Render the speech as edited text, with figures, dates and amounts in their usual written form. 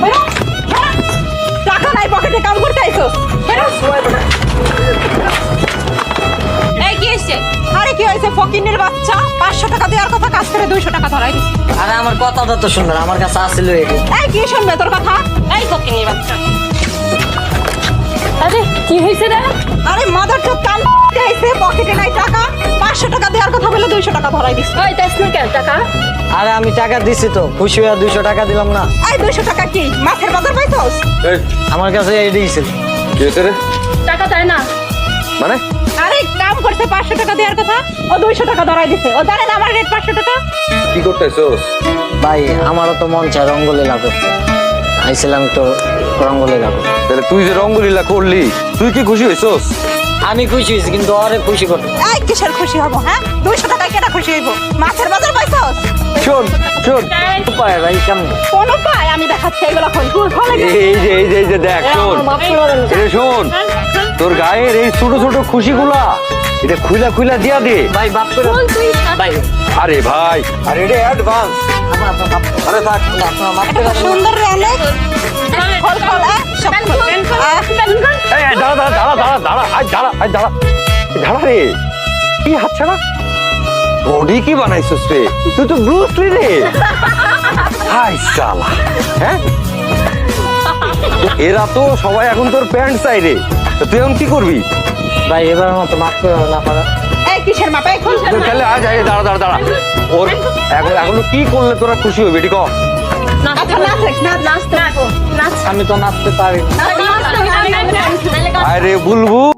বেরো টাকা নাই পকেটে কাম করতে আইছো বেরো এই কি হইছে? আরে কি হয়েছে ফকিনের বাচ্চা 500 টাকা দেওয়ার কথা কাজ করে 200 টাকা ধরাই দিছে আরে আমার কথাটা তো শুনবেন, আমার কাছে আসছিল এটি। এই কি শুনবে তোর কথা এই ফকিনীর বাচ্চা। আরে কি হইছে রে? আরে মাদার তো কাম আইছে পকেটে নাই টাকা 500 টাকা দেওয়ার কথা বলে 200 টাকা ধরাই দিছে ওই তাইছ না কেন টাকা? আরে আমি টাকা দিছি তো, খুশি হয়ে 200 টাকা দিলাম না। এই 200 টাকা কি মাছের বাজার পাইছস এই আমার কাছে এটাই ছিল। কি হয়েছে রে? টাকা তাই না? মানে আরে কাম করতে 500 টাকা দেওয়ার কথা ও 200 টাকা ধরাই দিছে ও জানে না আমার রেট 500 টাকা কি করতেছস? ভাই আমারও তো মন চায় রঙ্গলীলা করতে, আইছিলাম তো রঙ্গলীলা করতে। তাহলে তুই যে রঙ্গলীলা করলি, তুই কি খুশি হইছস? আমি খুশি হয়েছি, কিন্তু ওরে খুশি করতে। এই কিসের খুশি হবো হ্যাঁ 200 টাকায় কেটা খুশি হইব মাছের বাজার পাইছস শোন শোন, উপায় ভাই কেমন? কোন উপায় আমি দেখাচ্ছি এগুলো কই এই যে দেখ, শোন এই শোন, তোর গায়ের এই ছোট ছোট খুশিগুলা এটা খুইলা খুইলা দিয়া দে। ভাই বাপ করে তুই ভাই আরে ভাই, আরে এটা অ্যাডভান্স। আপনার বাপ করে। আরে থাক, আপনার বাপ এটা করে। সুন্দর রে অনেক খোল খোল সব খোল এই দাঁড়া দাঁড়া দাঁড়া দাঁড়া দাঁড়া আজ দাঁড়া আজ দাঁড়া দাঁড়া রে, কি হাত ছাড়া বডি কি বানাইছিস রে? তুই তো ব্রুস লি রে। হাই শালা, হ্যাঁ এরা তো সবাই এখন তোর প্যান্ট চাই রে, তো তুই এখন কি করবি? ভাই এবার মতো মাফ করে না পারা। এই কিসের মাপে খোল তো তাহলে আজ আয়, দাঁড়া দাঁড়া দাঁড়া, ওর এখনো কি করলে তোরা খুশি হবি এটি কর। আচ্ছা নাচ আমি তো নাচতে পারি না। আরে বুলবুল